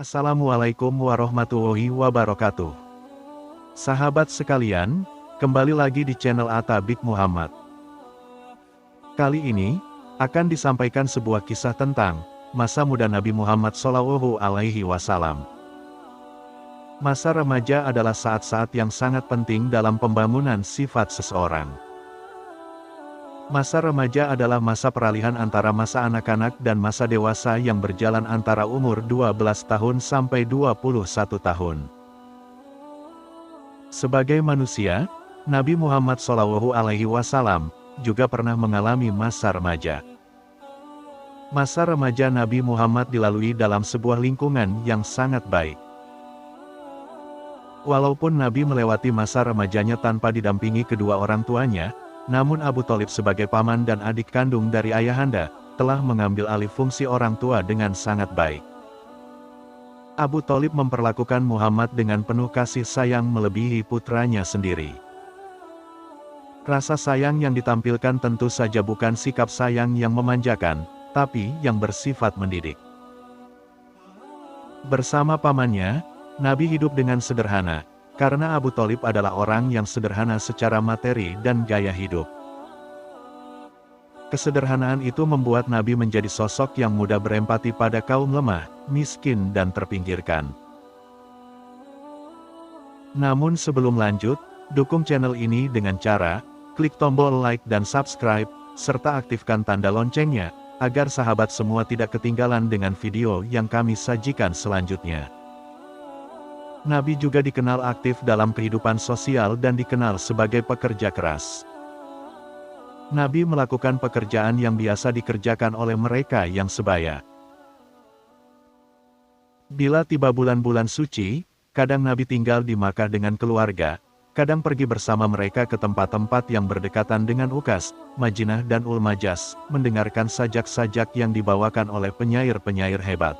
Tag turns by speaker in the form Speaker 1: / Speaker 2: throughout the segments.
Speaker 1: Assalamualaikum warahmatullahi wabarakatuh. Sahabat sekalian, kembali lagi di channel Atabik Muhammad. Kali ini, akan disampaikan sebuah kisah tentang masa muda Nabi Muhammad SAW. Masa remaja adalah saat-saat yang sangat penting dalam pembangunan sifat seseorang. Masa remaja adalah masa peralihan antara masa anak-anak dan masa dewasa yang berjalan antara umur 12 tahun sampai 21 tahun. Sebagai manusia, Nabi Muhammad SAW juga pernah mengalami masa remaja. Masa remaja Nabi Muhammad dilalui dalam sebuah lingkungan yang sangat baik. Walaupun Nabi melewati masa remajanya tanpa didampingi kedua orang tuanya, namun Abu Thalib sebagai paman dan adik kandung dari ayahanda, telah mengambil alih fungsi orang tua dengan sangat baik. Abu Thalib memperlakukan Muhammad dengan penuh kasih sayang melebihi putranya sendiri. Rasa sayang yang ditampilkan tentu saja bukan sikap sayang yang memanjakan, tapi yang bersifat mendidik. Bersama pamannya, Nabi hidup dengan sederhana, karena Abu Thalib adalah orang yang sederhana secara materi dan gaya hidup. Kesederhanaan itu membuat Nabi menjadi sosok yang mudah berempati pada kaum lemah, miskin dan terpinggirkan. Namun sebelum lanjut, dukung channel ini dengan cara klik tombol like dan subscribe, serta aktifkan tanda loncengnya, agar sahabat semua tidak ketinggalan dengan video yang kami sajikan selanjutnya. Nabi juga dikenal aktif dalam kehidupan sosial dan dikenal sebagai pekerja keras. Nabi melakukan pekerjaan yang biasa dikerjakan oleh mereka yang sebaya. Bila tiba bulan-bulan suci, kadang Nabi tinggal di Makkah dengan keluarga, kadang pergi bersama mereka ke tempat-tempat yang berdekatan dengan Ukas, Madinah dan Ul-Majas, mendengarkan sajak-sajak yang dibawakan oleh penyair-penyair hebat.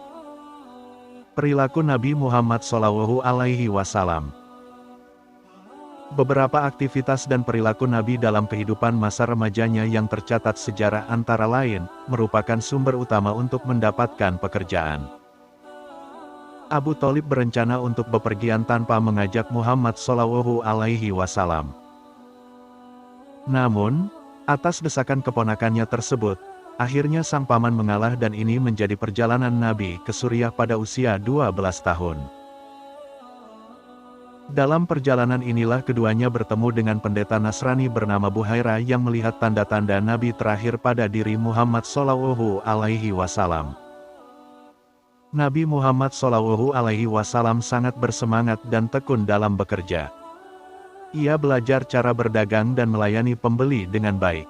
Speaker 1: Perilaku Nabi Muhammad SAW. Beberapa aktivitas dan perilaku Nabi dalam kehidupan masa remajanya yang tercatat sejarah antara lain, merupakan sumber utama untuk mendapatkan pekerjaan. Abu Thalib berencana untuk bepergian tanpa mengajak Muhammad SAW. Namun, atas desakan keponakannya tersebut, akhirnya sang paman mengalah dan ini menjadi perjalanan Nabi ke Suriah pada usia 12 tahun. Dalam perjalanan inilah keduanya bertemu dengan pendeta Nasrani bernama Buhaira yang melihat tanda-tanda Nabi terakhir pada diri Muhammad SAW. Nabi Muhammad SAW sangat bersemangat dan tekun dalam bekerja. Ia belajar cara berdagang dan melayani pembeli dengan baik.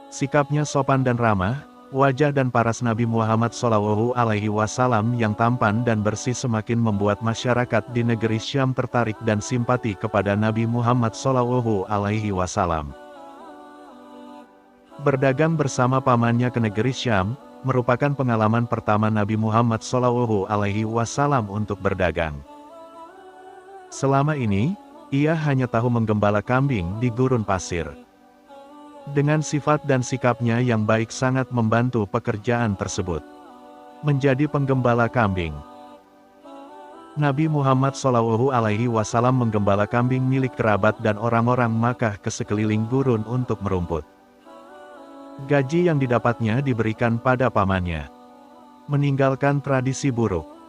Speaker 1: Sikapnya sopan dan ramah, wajah dan paras Nabi Muhammad SAW yang tampan dan bersih semakin membuat masyarakat di negeri Syam tertarik dan simpati kepada Nabi Muhammad SAW. Berdagang bersama pamannya ke negeri Syam, merupakan pengalaman pertama Nabi Muhammad SAW untuk berdagang. Selama ini, ia hanya tahu menggembala kambing di gurun pasir. Dengan sifat dan sikapnya yang baik sangat membantu pekerjaan tersebut. Menjadi penggembala kambing. Nabi Muhammad SAW menggembala kambing milik kerabat dan orang-orang Makkah ke sekeliling gurun untuk merumput. Gaji yang didapatnya diberikan pada pamannya. Meninggalkan tradisi buruk.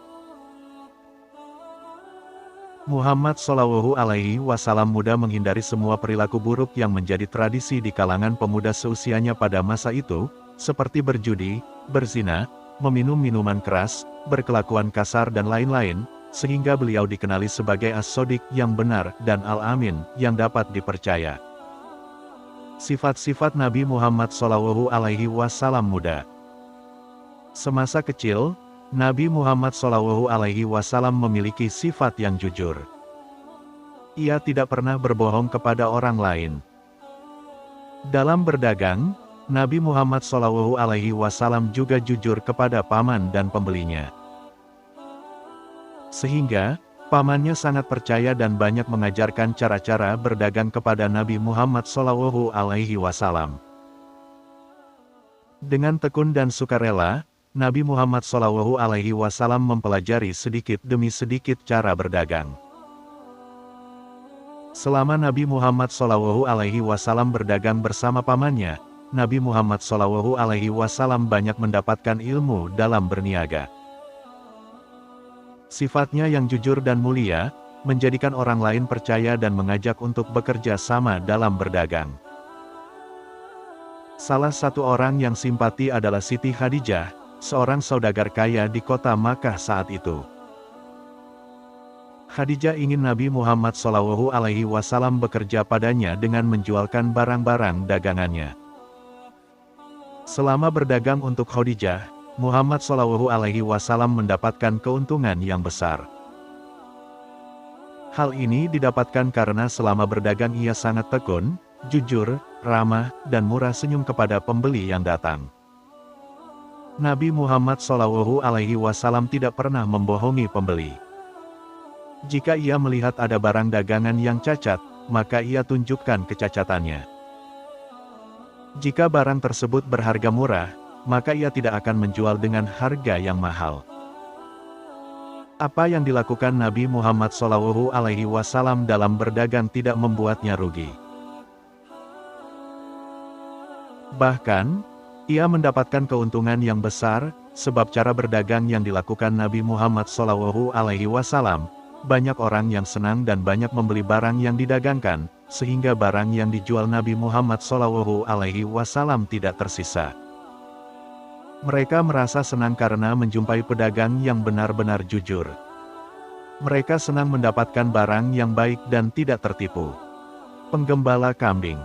Speaker 1: Muhammad SAW mudah menghindari semua perilaku buruk yang menjadi tradisi di kalangan pemuda seusianya pada masa itu, seperti berjudi, berzina, meminum minuman keras, berkelakuan kasar dan lain-lain, sehingga beliau dikenali sebagai As-Shodiq yang benar dan Al-Amin yang dapat dipercaya. Sifat-sifat Nabi Muhammad SAW muda. Semasa kecil, Nabi Muhammad SAW memiliki sifat yang jujur. Ia tidak pernah berbohong kepada orang lain. Dalam berdagang, Nabi Muhammad SAW juga jujur kepada paman dan pembelinya. Sehingga, pamannya sangat percaya dan banyak mengajarkan cara-cara berdagang kepada Nabi Muhammad SAW. Dengan tekun dan sukarela, Nabi Muhammad SAW mempelajari sedikit demi sedikit cara berdagang. Selama Nabi Muhammad SAW berdagang bersama pamannya, Nabi Muhammad SAW banyak mendapatkan ilmu dalam berniaga. Sifatnya yang jujur dan mulia, menjadikan orang lain percaya dan mengajak untuk bekerja sama dalam berdagang. Salah satu orang yang simpati adalah Siti Khadijah, seorang saudagar kaya di kota Makkah saat itu. Khadijah ingin Nabi Muhammad SAW bekerja padanya dengan menjualkan barang-barang dagangannya. Selama berdagang untuk Khadijah, Muhammad SAW mendapatkan keuntungan yang besar. Hal ini didapatkan karena selama berdagang ia sangat tekun, jujur, ramah, dan murah senyum kepada pembeli yang datang. Nabi Muhammad SAW tidak pernah membohongi pembeli. Jika ia melihat ada barang dagangan yang cacat, maka ia tunjukkan kecacatannya. Jika barang tersebut berharga murah, maka ia tidak akan menjual dengan harga yang mahal. Apa yang dilakukan Nabi Muhammad SAW dalam berdagang tidak membuatnya rugi. Bahkan, ia mendapatkan keuntungan yang besar, sebab cara berdagang yang dilakukan Nabi Muhammad SAW, banyak orang yang senang dan banyak membeli barang yang didagangkan, sehingga barang yang dijual Nabi Muhammad SAW tidak tersisa. Mereka merasa senang karena menjumpai pedagang yang benar-benar jujur. Mereka senang mendapatkan barang yang baik dan tidak tertipu. Penggembala kambing.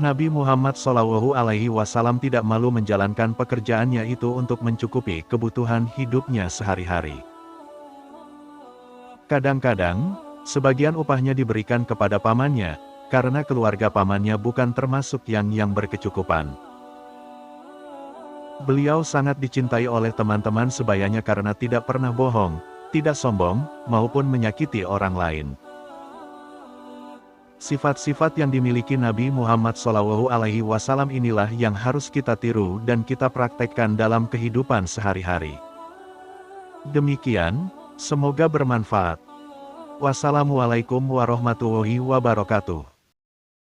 Speaker 1: Nabi Muhammad SAW tidak malu menjalankan pekerjaannya itu untuk mencukupi kebutuhan hidupnya sehari-hari. Kadang-kadang, sebagian upahnya diberikan kepada pamannya, karena keluarga pamannya bukan termasuk yang berkecukupan. Beliau sangat dicintai oleh teman-teman sebayanya karena tidak pernah bohong, tidak sombong, maupun menyakiti orang lain. Sifat-sifat yang dimiliki Nabi Muhammad SAW inilah yang harus kita tiru dan kita praktekkan dalam kehidupan sehari-hari. Demikian, semoga bermanfaat. Wassalamualaikum warahmatullahi wabarakatuh.